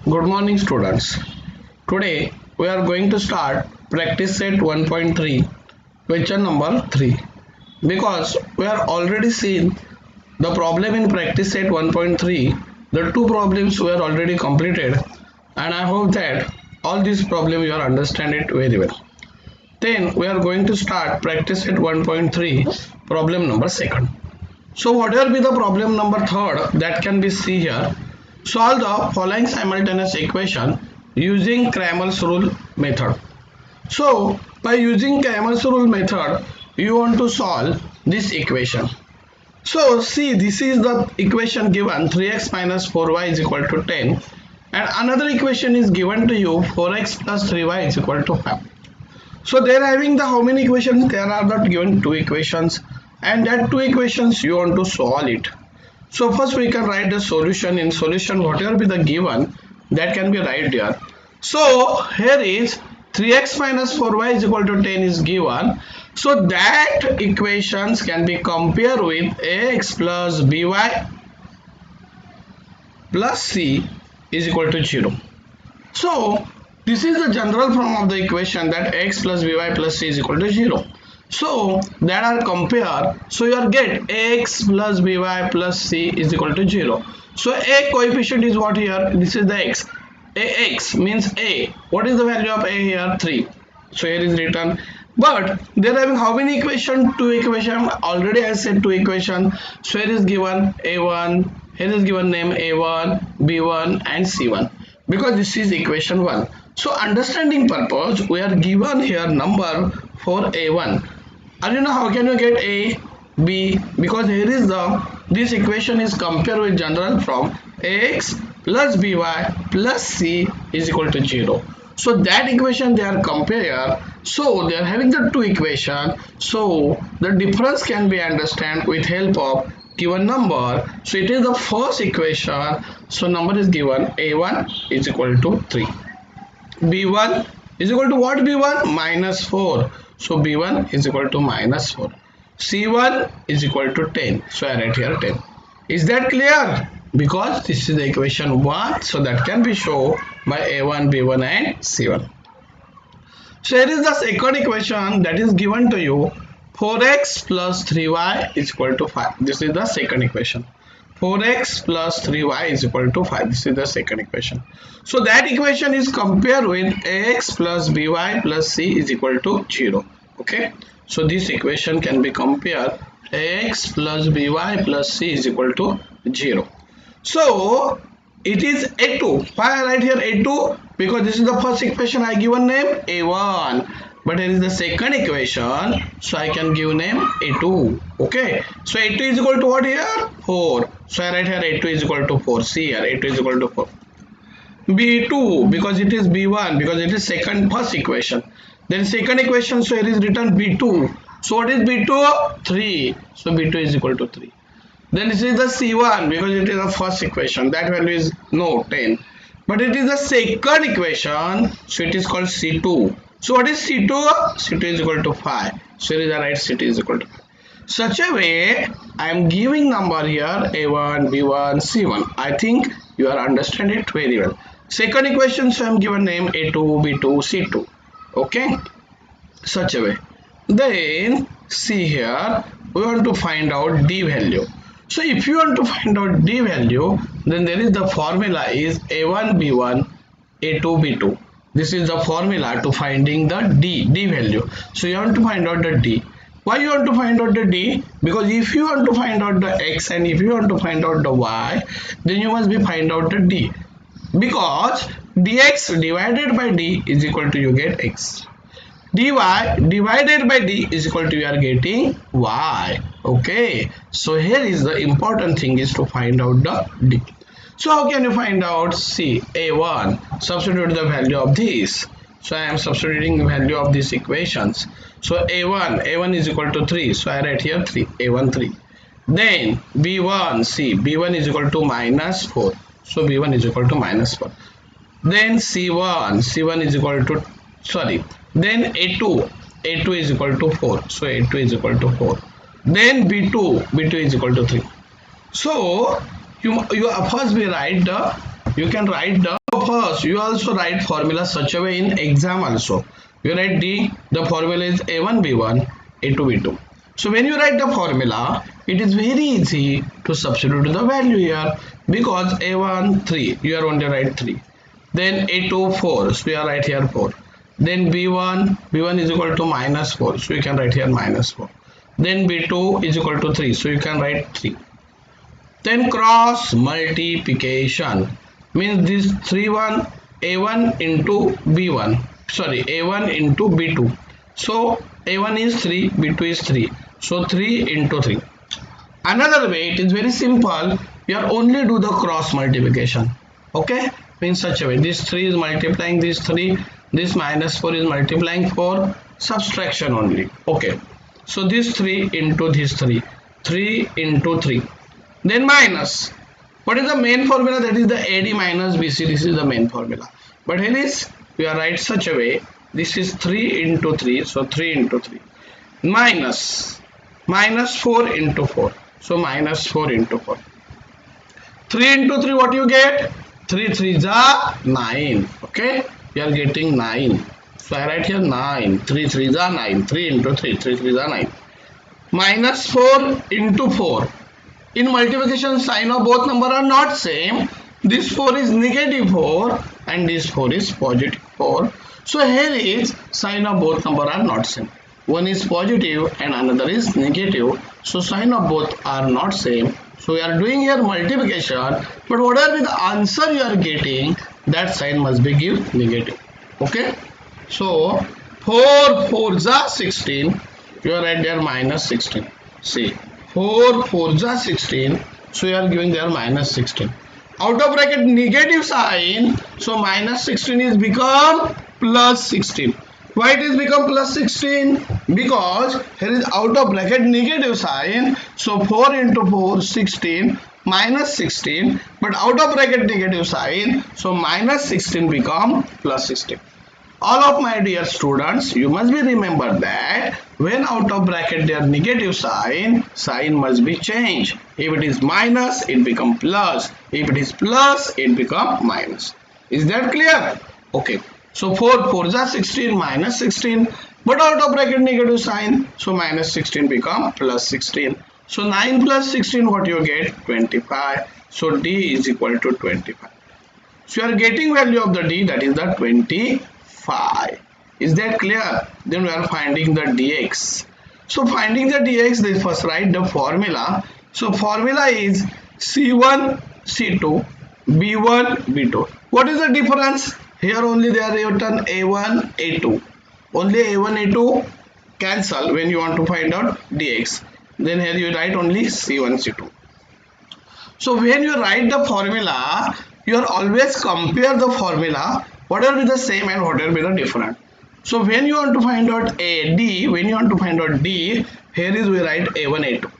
Good morning students. Today we are going to start practice set 1.3 question number 3 because we are already seen the problem in practice set 1.3. The two problems were already completed and I hope that all these problems you are understand it very well. Then we are going to start practice set 1.3 problem number 2. So whatever be the problem number 3rd that can be see here. Solve the following simultaneous equation using Kramer's rule method. So by using Kramer's rule method, you want to solve this equation. So see, this is the equation given 3x minus 4y is equal to 10 and another equation is given to you 4x plus 3y is equal to 5. So they are having the how many equations? There are the given two equations and that two equations you want to solve it. So first we can write the solution. In solution whatever be the given that can be right here. So here is 3x minus 4y is equal to 10 is given. So that equations can be compared with ax plus by plus c is equal to 0. So this is the general form of the equation that x plus by plus c is equal to 0. So that are compare. So you are get x plus by plus c is equal to 0. So a coefficient is what here? This is the x. Ax means a. What is the value of a here? 3. So here is written. But they are having how many equation? Two equation. Already I said two equation. So here is given a1. Here is given name a1, b1 and c1. Because this is equation 1. So understanding purpose we are given here number for a1. And you know how can you get a, b? Because here is this equation is compared with general from ax plus by plus c is equal to 0. So that equation they are compare. So they are having the two equation. So the difference can be understand with help of given number. So it is the first equation. So number is given a1 is equal to 3. b1 is equal to what? b1 minus 4. So b1 is equal to minus 4. c1 is equal to 10. So I write here 10. Is that clear? Because this is the equation 1. So that can be shown by a1, b1 and c1. So here is the second equation that is given to you. 4x plus 3y is equal to 5. This is the second equation. 4x plus 3y is equal to 5. This is the second equation. So that equation is compared with ax plus by plus c is equal to 0. Okay. So this equation can be compared ax plus by plus c is equal to 0. So it is a2. Why I write here a2? Because this is the first equation I given name a1. But here is the second equation, so I can give name a2. Okay, so a2 is equal to what here? 4. So I write here a2 is equal to 4. See here, a2 is equal to 4. b2 because it is b1 because it is first equation. Then second equation, so here is written b2. So what is b2? 3. So b2 is equal to 3. Then this is the c1 because it is the first equation. That value is no 10. But it is the second equation, so it is called c2. So what is C2? C2 is equal to 5. So here is the right C2 is equal to 5. Such a way I am giving number here A1, B1, C1. I think you are understand it very well. Second equation, so I am given name A2, B2, C2. Okay. Such a way. Then see here we want to find out D value. So if you want to find out D value, then there is the formula is A1, B1, A2, B2. This is the formula to finding the D value. So you want to find out the D. Why you want to find out the D? Because if you want to find out the X and if you want to find out the Y, then you must be find out the D. Because dx divided by D is equal to you get X. dy divided by D is equal to you are getting Y. Okay. So here is the important thing is to find out the D. So how can you find out? See, a1, substitute the value of this. So I am substituting the value of these equations. So a1 is equal to 3. So I write here 3, a1 3. Then b1, see, b1 is equal to minus 4. So b1 is equal to minus 4. Then c1 is equal to, sorry. Then a2 is equal to 4. So a2 is equal to 4. Then b2 is equal to 3. So you first we write the, you can write the first you also write formula such a way in exam also. You write D, the formula is A1 B1 A2 B2. So when you write the formula, it is very easy to substitute the value here, because A1 3, you are only write 3. Then A2 4, so you are write here 4. Then B1 is equal to minus 4, so you can write here minus 4. Then B2 is equal to 3, so you can write 3. Then cross multiplication means this 3 A1 into B1, sorry, A1 into B2. So A1 is 3, B2 is 3, so 3 into 3. Another way, it is very simple, you are only do the cross multiplication. Okay, in such a way, this 3 is multiplying this 3, this minus 4 is multiplying 4, subtraction only. Okay, so this 3 into this 3 into 3, then minus. What is the main formula? That is the AD minus BC. This is the main formula. But here is, we are write such a way, this is 3 into 3, so 3 into 3, minus 4 into 4, so minus 4 into 4. 3 into 3, what you get? 3 3s are 9. Okay, you are getting 9. So I write here 9. 3 3s are 9. 3 into 3, 3 3s are 9. Minus 4 into 4. In multiplication, sign of both number are not same. This 4 is negative 4 and this 4 is positive 4. So here is sign of both number are not same. One is positive and another is negative. So sign of both are not same. So we are doing here multiplication, but whatever the answer you are getting, that sign must be give negative. Okay. So 4 4s are 16. You are write there minus 16. See, 4 4s are 16. So you are giving there minus 16. Out of bracket negative sign, so minus 16 is become plus 16. Why it is become plus 16? Because here is out of bracket negative sign, so 4 into 4 16 minus 16, but out of bracket negative sign, so minus 16 become plus 16. All of my dear students, you must be remember that when out of bracket there negative sign must be changed. If it is minus, it become plus. If it is plus, it become minus. Is that clear? Okay. So 4 4s are 16 minus 16, but out of bracket negative sign, so minus 16 become plus 16. So 9 plus 16, what you get? 25. So D is equal to 25. So you are getting value of the D, that is the 25. Is that clear? Then we are finding the dx. So finding the dx, they first write the formula. So formula is C1 C2 B1 B2. What is the difference? Here only they are written A1 A2. Only A1 A2 cancel when you want to find out dx. Then here you write only C1 C2. So when you write the formula, you are always compare the formula, whatever be the same and whatever be the different. So when you want to find out D, when you want to find out D, here is we write A1 A2.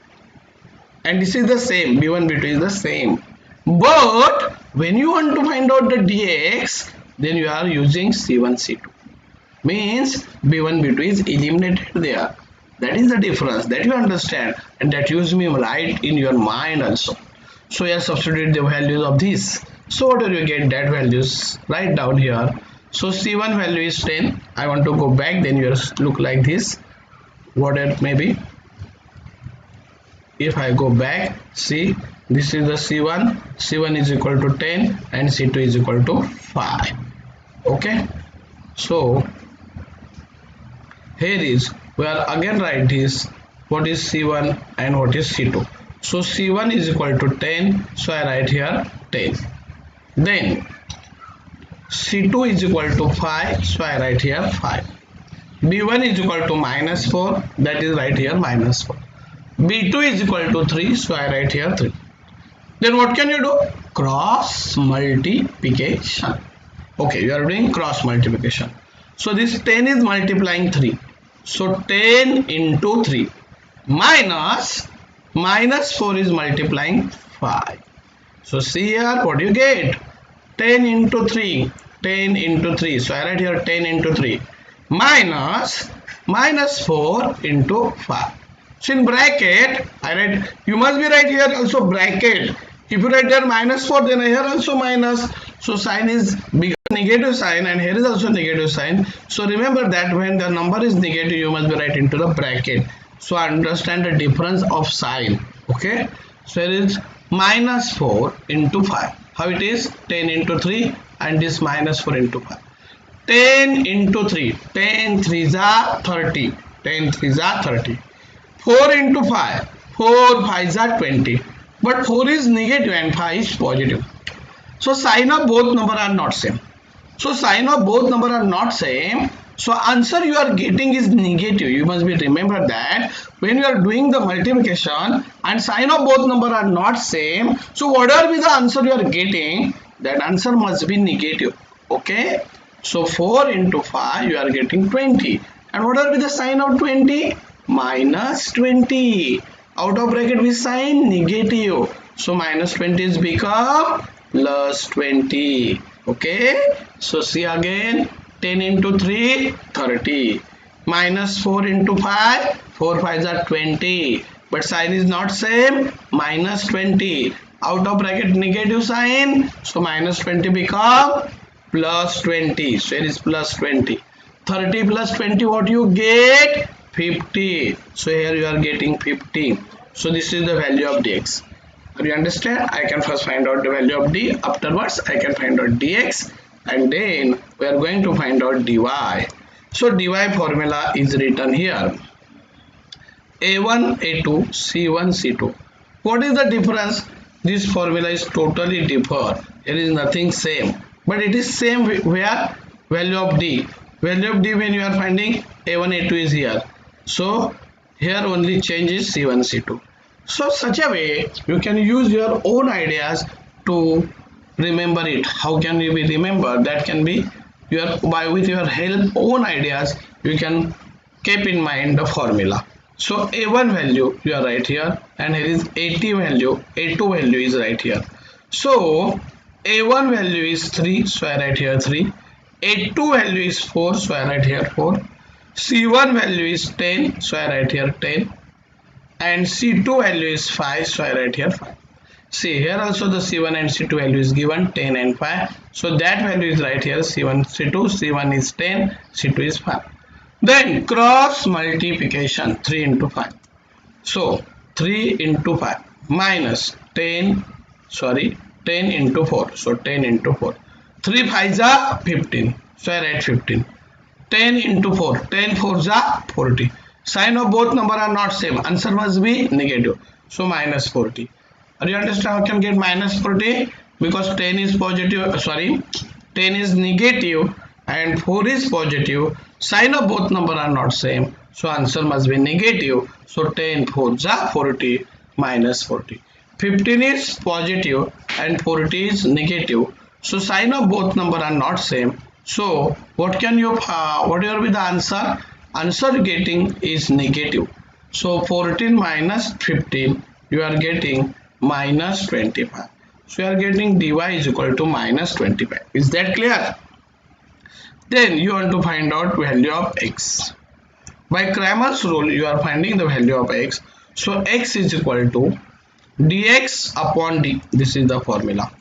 And this is the same, B1 B2 is the same. But when you want to find out the dx, then you are using C1 C2. Means B1 B2 is eliminated there. That is the difference, that you understand, and that you me right in your mind also. So you substitute the values of this. So what do you get? That values write down here. So C1 value is 10. I want to go back, then you look like this. What it may be? If I go back, see, this is the C1. C1 is equal to 10 and C2 is equal to 5. Okay. So here is, we are again write this, what is C1 and what is C2. So C1 is equal to 10, so I write here 10. Then C2 is equal to 5, so I write here 5. B1 is equal to minus 4, that is right here minus 4. B2 is equal to 3, so I write here 3. Then what can you do? Cross multiplication. Okay, you are doing cross multiplication. So this 10 is multiplying 3. So 10 into 3 minus 4 is multiplying 5. So see here, what do you get? 10 into 3. 10 into 3. So I write here 10 into 3 minus 4 into 5. So in bracket, I write, you must be right here also bracket. If you write there minus 4, then here also minus. So sign is negative sign, and here is also negative sign. So remember that when the number is negative, you must be write into the bracket. So understand the difference of sign. Okay. So here is minus 4 into 5. How it is? 10 into 3, and this minus 4 into 5. 10 into 3. 10 3s are 30. 10 3s are 30. 4 into 5. 4 5s are 20. But 4 is negative and 5 is positive. So sign of both number are not same. So sign of both number are not same. So answer you are getting is negative. You must be remember that when you are doing the multiplication and sign of both number are not same. So whatever be the answer you are getting, that answer must be negative. Okay. So 4 into 5 you are getting 20. And whatever be the sign of 20? Minus 20. Out of bracket we sign negative. So minus 20 is become plus 20. Okay. So see again, 10 into 3 30. Minus 4 into 5, 4 5s are 20. But sign is not same. Minus 20. Out of bracket negative sign. So minus 20 become plus 20. So it is plus 20. 30 plus 20, what you get? 50. So here you are getting 50. So this is the value of dx. Do you understand? I can first find out the value of d. Afterwards I can find out dx, and then we are going to find out dy. So dy formula is written here. A1 A2 C1 C2. What is the difference? This formula is totally different. It is nothing same, but it is same where value of d. Value of d when you are finding A1 A2 is here. So here only change is C1 C2. So such a way you can use your own ideas to remember it. How can you be remember? That can be with your help own ideas you can keep in mind the formula. So A1 value you are right here, and here is A2 value is right here. So A1 value is 3, so I write here 3. A2 value is 4, so I write here 4. C1 value is 10, so I write here 10. And C2 value is 5, so I write here 5. See here also the C1 and C2 value is given 10 and 5. So that value is right here C1 C2. C1 is 10, C2 is 5. Then cross multiplication 3 into 5. So 3 into 5 minus 10 into 4. So 10 into 4. 3 5s are 15. So I write 15. 10 into 4. 10 4s are 40. Sign of both number are not same. Answer must be negative. So minus 40. Do you understand how can get minus 40? Because 10 is positive. 10 is negative and 4 is positive. Sign of both number are not same. So answer must be negative. So 10 4s are 40 minus 40. 15 is positive and 40 is negative. So sign of both number are not same. So what will be the answer? Answer getting is negative. So 14 minus 15 you are getting minus 25. So you are getting dy is equal to minus 25. Is that clear? Then you want to find out value of x. By Kramer's rule you are finding the value of x. So x is equal to dx upon d. This is the formula.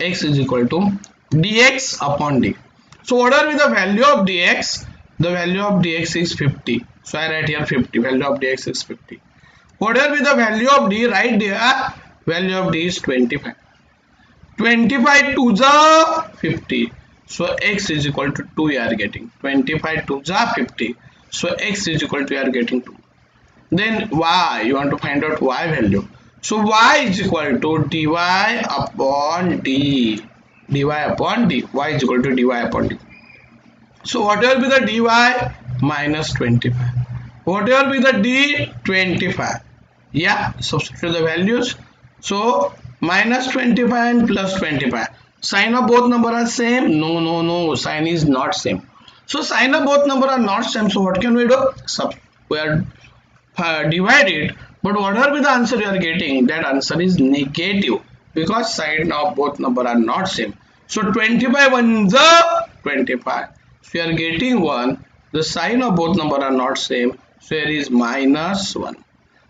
X is equal to dx upon d. So whatever is the value of dx? The value of dx is 50. So I write here 50. Value of dx is 50. Whatever be the value of d, write there. Value of d is 25. 25 to the 50. So x is equal to 2 you are getting. 25 to the 50. So x is equal to you are getting 2. Then y, you want to find out y value. So y is equal to dy upon d. Dy upon d. Y is equal to dy upon d. So what will be the dy? Minus 25. What will be the d? 25. Yeah, substitute the values. So minus 25 and plus 25. Sign of both number are same? No. Sign is not same. So sign of both number are not same. So what can we do? We are divided. But whatever be the answer you are getting, that answer is negative because sign of both number are not same. So 25 1 the 25. So you are getting 1. The sign of both number are not same. So here is minus 1.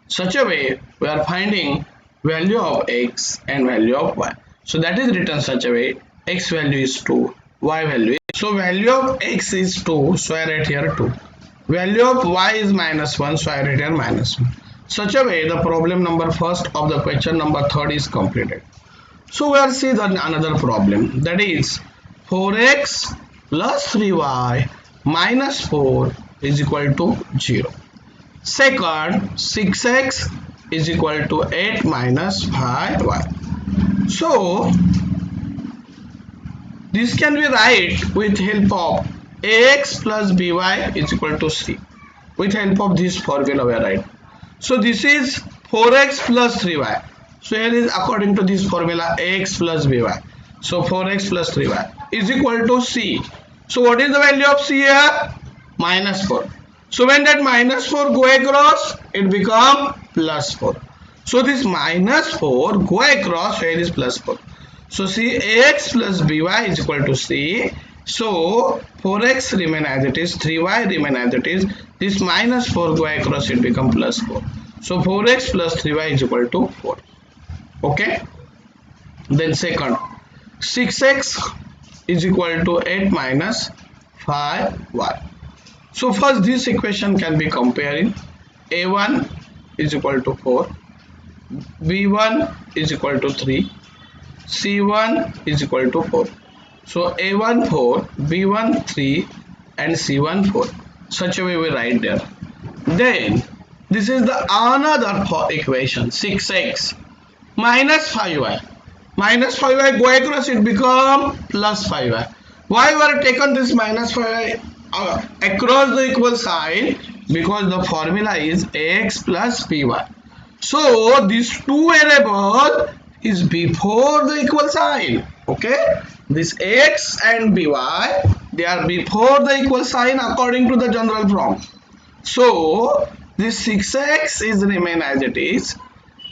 Such a way we are finding value of x and value of y. So that is written such a way. x value is 2, y value is, so value of x is 2, so I write here 2. Value of y is -1, so I write here -1. Such a way the problem number first of the question number third is completed. So we will see another problem, that is 4x plus 3y minus 4 is equal to 0. Second, 6x is equal to 8 minus 5y. So this can be write with help of ax plus by is equal to c. With help of this formula we are write. So this is 4x plus 3y. So here is according to this formula ax plus by. So 4x plus 3y is equal to c. So what is the value of c here? -4. So when that -4 go across, it become +4. So this -4 go across, here is +4. So see ax plus by is equal to c. So 4x remain as it is, 3y remain as it is. This -4 go across, it become +4. So 4x plus 3y is equal to 4. Okay. Then second, 6x is equal to 8 minus 5y. So first this equation can be comparing. A1 is equal to 4, B1 is equal to 3, C1 is equal to 4. So A1 4, B1 3 and C1 4. Such a way we write there. Then this is the another equation, 6x minus 5y. Minus 5y go across, it become plus 5y. Why we are taken this minus 5y across the equal sign? Because the formula is ax plus by. So these two variables is before the equal sign. Okay, this x and by, they are before the equal sign according to the general form. So this 6x is remain as it is.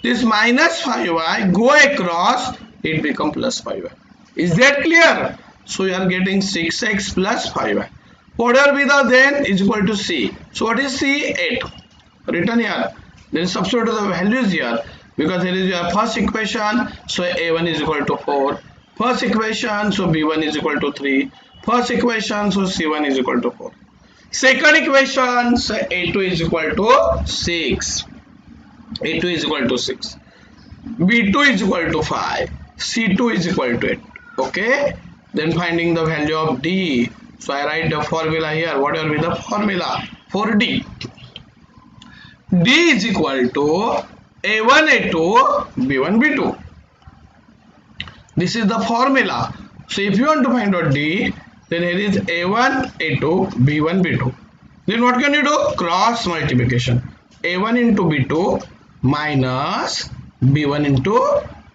This minus 5y go across, it become plus 5y. Is that clear? So you are getting 6x plus 5y. Whatever be the then is equal to c. So what is c? 8. Written here. Then substitute the values here. Because here is your first equation. So a1 is equal to 4. First equation. So b1 is equal to 3. First equation. So c1 is equal to 4. Second equation. So a2 is equal to 6. A2 is equal to 6. B2 is equal to 5. C2 is equal to 8. Okay. Then finding the value of D. So I write the formula here. What will be the formula for D? D is equal to A1 A2 B1 B2. This is the formula. So if you want to find out D, then here is A1 A2 B1 B2. Then what can you do? Cross multiplication. A1 into B2 minus B1 into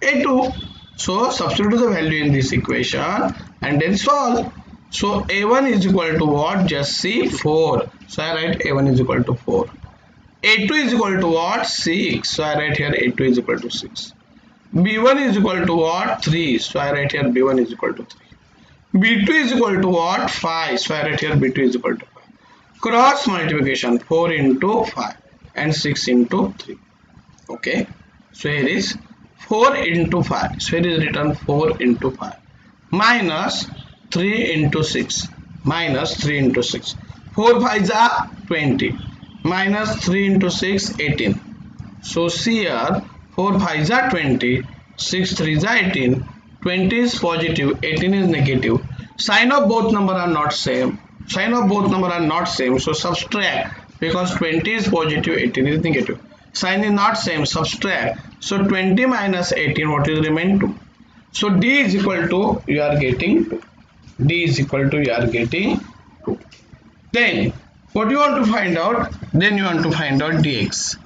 A2. So substitute the value in this equation and then solve. So A1 is equal to what? Just see 4. So I write A1 is equal to 4. A2 is equal to what? 6. So I write here A2 is equal to 6. B1 is equal to what? 3. So I write here B1 is equal to 3. B2 is equal to what? 5. So I write here B2 is equal to 5. Cross multiplication 4 into 5 and 6 into 3. Okay. So here is 4 into 5. So here is written 4 into 5 minus 3 into 6 minus 3 into 6. 4 5s are 20 minus 3 into 6 18. So see here 4 5s are 20, 6 3s are 18. 20 is positive, 18 is negative. Sign of both number are not same. Sign of both number are not same. So subtract, because 20 is positive, 18 is negative. Sign is not same. Subtract. So 20 minus 18, what is remain 2. So D is equal to, you are getting 2. D is equal to, you are getting 2. Then what you want to find out? Then you want to find out dx.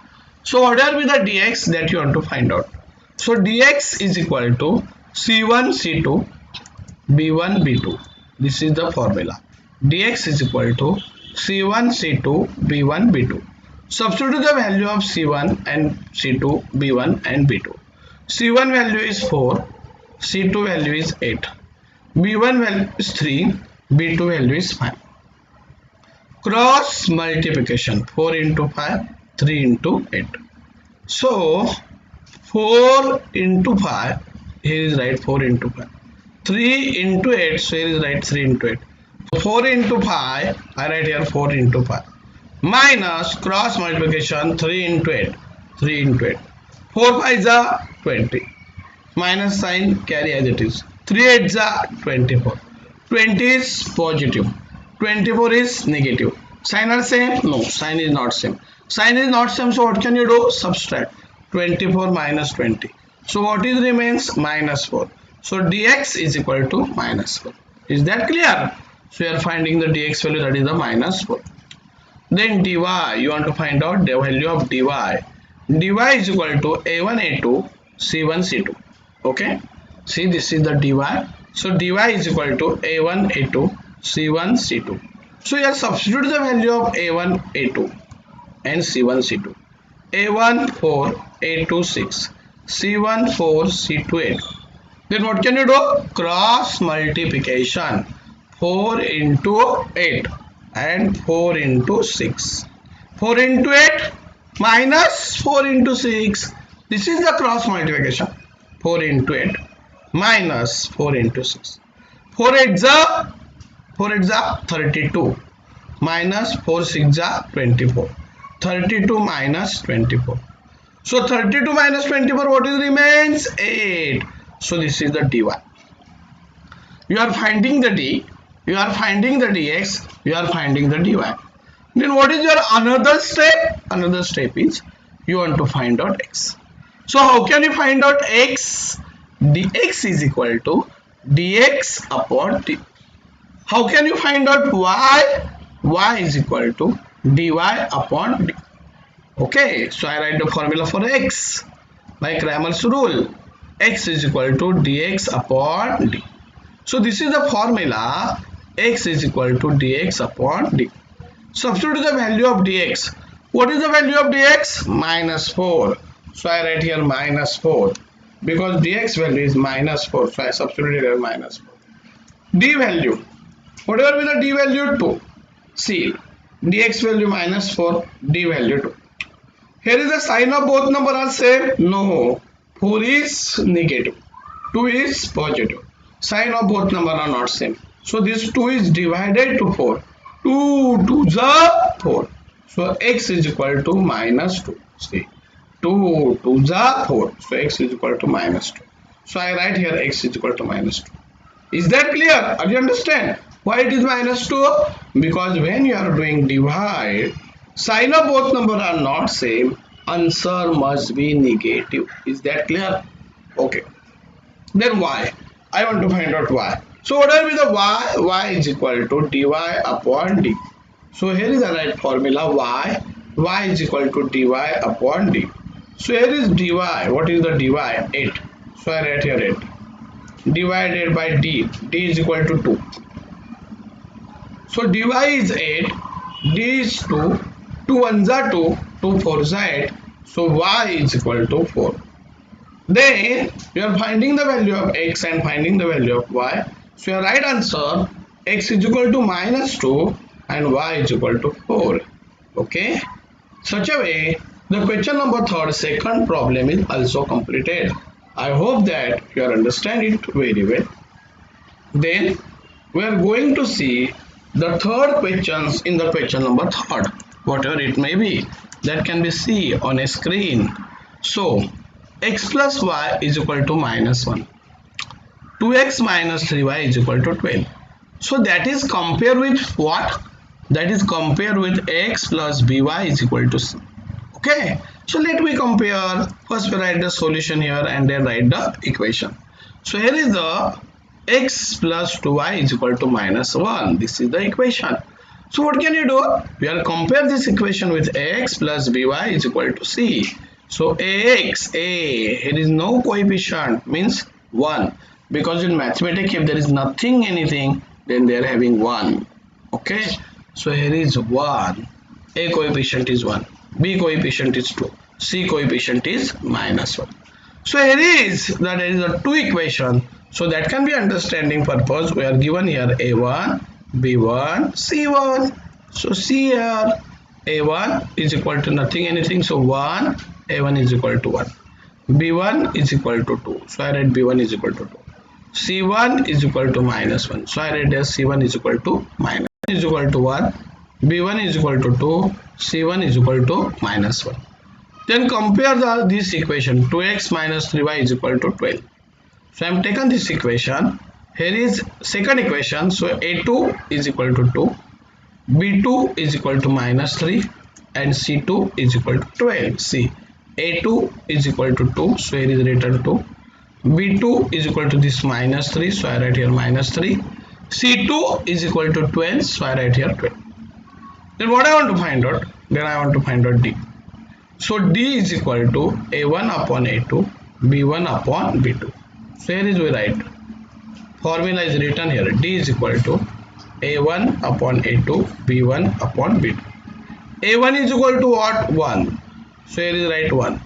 So what will be the dx that you want to find out? So dx is equal to c1 c2 b1 b2. This is the formula. Dx is equal to c1 c2 b1 b2. Substitute the value of c1 and c2 b1 and b2. c1 value is 4, c2 value is 8, b1 value is 3, b2 value is 5. Cross multiplication 4 into 5, 3 into 8. So 4 into 5, here is right 4 into 5. 3 into 8, so here is right 3 into 8. 4 into 5, I write here 4 into 5. Minus cross multiplication 3 into 8. 3 into 8. 4 5 are 20. Minus sign carry as it is. 3 8 are 24. 20 is positive. 24 is negative. Sign are same? No, sign is not same. Sign is not same, so what can you do? Subtract. 24 minus 20. So what is remains? Minus 4. So dx is equal to minus 4. Is that clear? So you are finding the dx value, that is the minus 4. Then dy, you want to find out the value of dy. Dy is equal to a1 a2 c1 c2. Okay. See, this is the dy. So dy is equal to a1 a2 c1 c2. So you substitute the value of a1 a2 and c1 c2. a1 4 a2 6 c1 4 c2 8. Then what can you do? Cross multiplication. 4 into 8 and 4 into 6. 4 into 8 minus 4 into 6. This is the cross multiplication. 4 into 8 minus 4 into 6. 4 8 are 32 minus 4 6 are 24. 32 minus 24. So 32 minus 24, what is remains? 8. So this is the dy. You are finding the d, you are finding the dx, you are finding the dy. Then what is your another step? Another step is you want to find out x. So how can you find out x? Dx is equal to dx upon d. How can you find out y? Y is equal to dy upon d. Okay, so I write the formula for x like Kramer's rule. X is equal to dx upon d. So this is the formula. X is equal to dx upon d. Substitute the value of dx. What is the value of dx? Minus 4. So I write here minus 4 because dx value is minus 4. So I substitute here minus 4. D value. Whatever be the d value 2. See, dx value minus 4, d value 2. Here is the sign of both numbers are same. No. 4 is negative. 2 is positive. Sign of both numbers are not same. So this 2 is divided to 4. 2 2 is 4. So x is equal to minus 2. See, 2 2 is 4. So x is equal to minus 2. So I write here x is equal to minus 2. Is that clear? Do you understand why it is minus 2? Because when you are doing divide, sign of both numbers are not same. Answer must be negative. Is that clear? Okay. Then y. I want to find out y. So what will be the y? Y is equal to dy upon d. So here is the right formula y. Y is equal to dy upon d. So here is dy. What is the dy? 8. So I write here 8. Divided by d. D is equal to 2. So dy is 8. D is 2. 2 1s are 2. 2 4s are 8. So y is equal to 4. Then you are finding the value of x and finding the value of y. So your right answer, x is equal to minus 2 and y is equal to 4. Okay. Such a way, the question number 3, second problem is also completed. I hope that you are understand it very well. Then we are going to see the third questions in the question number 3. Whatever it may be, that can be seen on a screen. So x plus y is equal to minus 1. 2x minus 3y is equal to 12. So that is compared with what? That is compared with x plus by is equal to c. Okay. So let me compare. First we write the solution here and then write the equation. So here is the x plus 2y is equal to minus 1. This is the equation. So what can you do? We will compare this equation with x plus by is equal to c. So ax, here is no coefficient, means 1. Because in mathematics, if there is nothing, anything, then they are having 1. Okay. So here is 1. A coefficient is 1. B coefficient is 2. C coefficient is minus 1. So here is that there is a 2 equation. So that can be understanding purpose. We are given here A1, B1, C1. So see here A1 is equal to nothing, anything. So 1, A1 is equal to 1. B1 is equal to 2. So I write B1 is equal to 2. C1 is equal to minus 1. So I write as C1 is equal to minus 1 is equal to 1. B1 is equal to 2. C1 is equal to minus 1. Then compare this equation. 2x minus 3y is equal to 12. So I am taken this equation. Here is second equation. So A2 is equal to 2. B2 is equal to minus 3. And C2 is equal to 12. See, A2 is equal to 2. So here is written 2. B2 is equal to this minus 3. So I write here minus 3. C2 is equal to 12. So I write here 12. Then what I want to find out? Then I want to find out D. So D is equal to A1 upon A2, B1 upon B2. So here is we write. Formula is written here. D is equal to A1 upon A2, B1 upon B2. A1 is equal to what? 1. So here is write 1.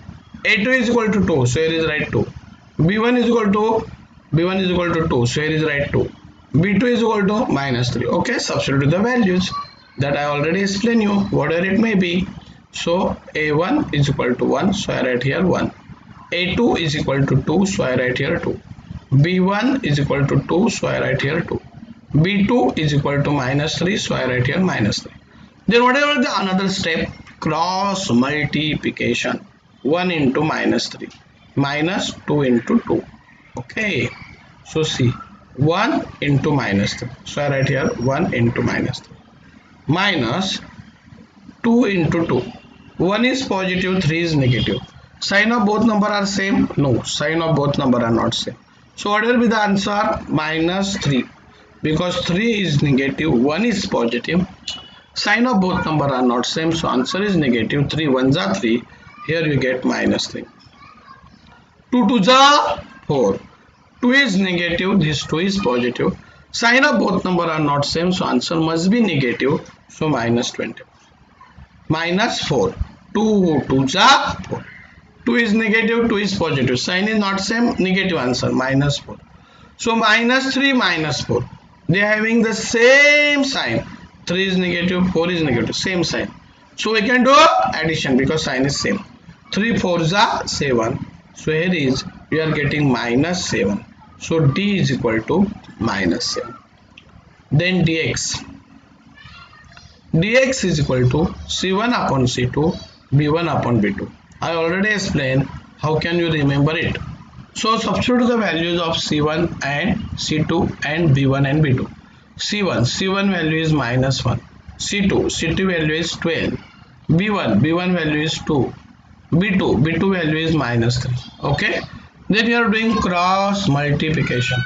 A2 is equal to 2. So here is write 2. B1 is equal to 2. So here is write 2. B2 is equal to minus 3. Okay, substitute the values that I already explained you, whatever it may be. So A1 is equal to 1. So I write here 1. A2 is equal to 2. So I write here 2. B1 is equal to 2. So I write here 2. B2 is equal to minus 3. So I write here minus 3. Then whatever the another step, cross multiplication. 1 into minus 3 minus 2 into 2. Okay, so see, 1 into minus 3. So I write here 1 into minus 3 minus 2 into 2. 1 is positive, 3 is negative. Sign of both number are same? No, sign of both number are not same. So what will be the answer? Minus 3. Because 3 is negative, 1 is positive. Sign of both number are not same. So answer is negative. 3 1s are 3. Here you get minus 3. 2 2s are 4. 2 is negative. This 2 is positive. Sign of both number are not same. So answer must be negative. So minus 20. Minus 4. 2 2s are 4. 2 is negative. 2 is positive. Sign is not same. Negative answer. Minus 4. So minus 3 minus 4. They are having the same sign. 3 is negative, 4 is negative, same sign. So we can do addition because sign is same. 3 4s are 7. So here is we are getting minus 7. So D is equal to minus 7. Then dx. Dx is equal to C1 upon C2, B1 upon B2. I already explained how can you remember it. So substitute the values of C1 and C2 and B1 and B2. C1 value is minus 1. C2 value is 12. B1 value is 2. B2 value is minus 3. Okay. Then you are doing cross multiplication.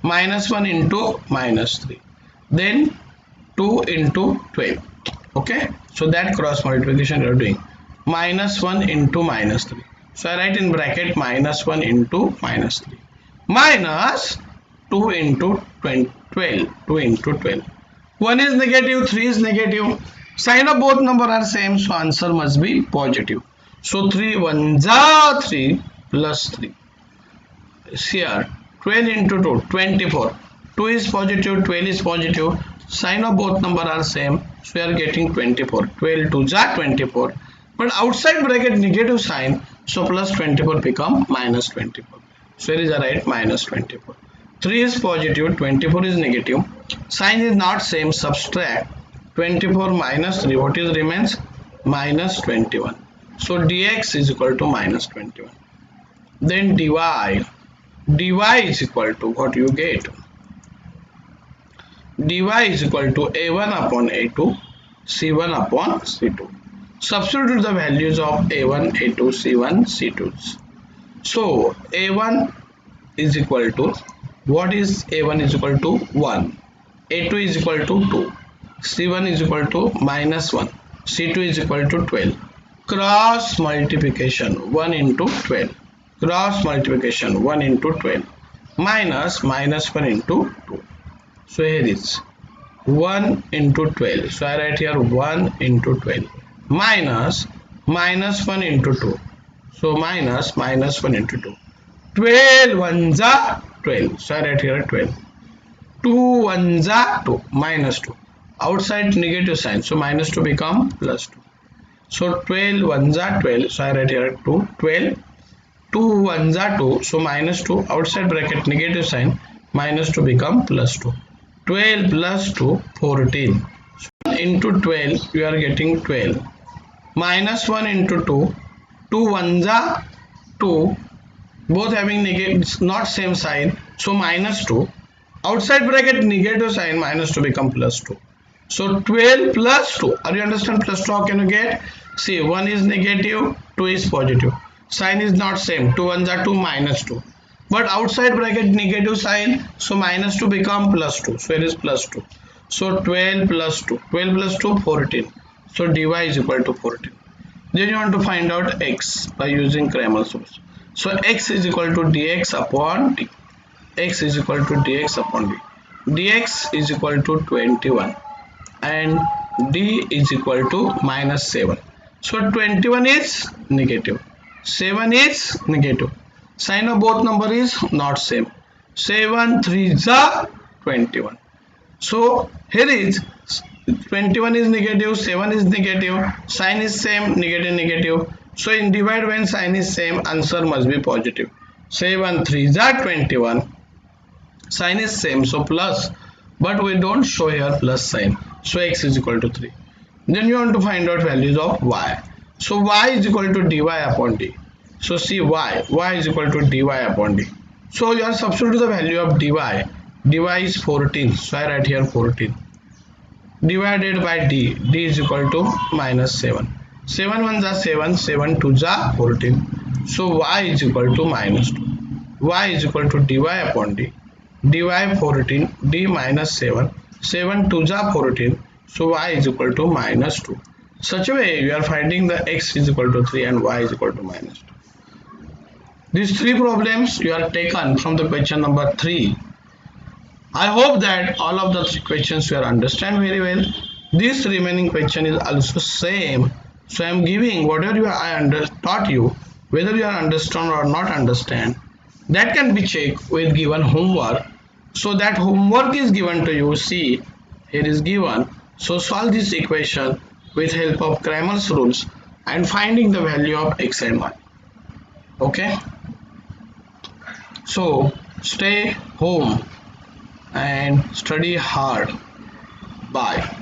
Minus 1 into minus 3. Then 2 into 12. Okay. So that cross multiplication you are doing. Minus 1 into minus 3. So I write in bracket minus 1 into minus 3. Minus 2 into 12. 2 into 12. 1 is negative, 3 is negative. Sign of both number are same. So answer must be positive. So 3 1s are 3 plus 3. Here 12 into 2, 24. 2 is positive, 12 is positive. Sign of both number are same. So we are getting 24. 12 2s are 24. But outside bracket negative sign. So plus 24 become minus 24. So here is a right minus 24. 3 is positive, 24 is negative. Sign is not same. Subtract 24 minus 3. What is remains? Minus 21. So dx is equal to minus 21. Then dy. Dy is equal to what you get? Dy is equal to a1 upon a2, c1 upon c2. Substitute the values of a1, a2, c1, c2. So a1 is equal to, what is a1 is equal to 1, a2 is equal to 2, c1 is equal to minus 1, c2 is equal to 12. Cross multiplication 1 into 12. Cross multiplication 1 into 12 minus 1 into 2. So here is 1 into 12. So I write here 1 into 12 minus 1 into 2. So minus 1 into 2. 12 ones are 12. So I write here 12. 2 ones are 2. Minus 2. Outside negative sign. So minus 2 become plus 2. So 12 ones are 12. So I write here 2. 12. 2 ones are 2. So minus 2. Outside bracket negative sign. minus 2 become plus 2. 12 plus 2, 14. So into 12 you are getting 12. Minus 1 into 2, 2 1s are 2, both having negative, not same sign, so minus 2. Outside bracket negative sign, minus 2 become plus 2. So 12 plus 2, are you understand plus 2 how can you get? See, 1 is negative, 2 is positive. Sign is not same, 2 1s are 2, minus 2. But outside bracket negative sign, so minus 2 become plus 2. So it is plus 2. So 12 plus 2, 12 plus 2, 14. So dy is equal to 14. Then you want to find out x by using Kramer's rules. So x is equal to dx upon d. X is equal to dx upon d. Dx is equal to 21 and d is equal to minus 7. So 21 is negative, 7 is negative. Sign of both number is not same. 7 3s are 21. So here is 21 is negative, 7 is negative, sign is same, negative negative. So in divide when sign is same, answer must be positive. 7 3s are 21. Sign is same, so plus, but we don't show here plus sign. So x is equal to 3. Then you want to find out values of y. So y is equal to dy upon d. So see y is equal to dy upon d. So you are substitute the value of dy. Dy is 14. So I write here 14. Divided by d. D is equal to minus 7. 7 1s are 7. 7 2s are 14. So y is equal to minus 2. Y is equal to dy upon d. Dy 14. D minus 7. 7 2s are 14. So y is equal to minus 2. Such a way we are finding the x is equal to 3 and y is equal to minus 2. These three problems you are taken from the question number 3. I hope that all of the questions you are understand very well. This remaining question is also same. So I am giving whatever I taught you, whether you are understand or not understand, that can be checked with given homework. So that homework is given to you. See, here is given. So solve this equation with help of Kramer's rules and finding the value of x and y. Okay. So stay home and study hard. Bye.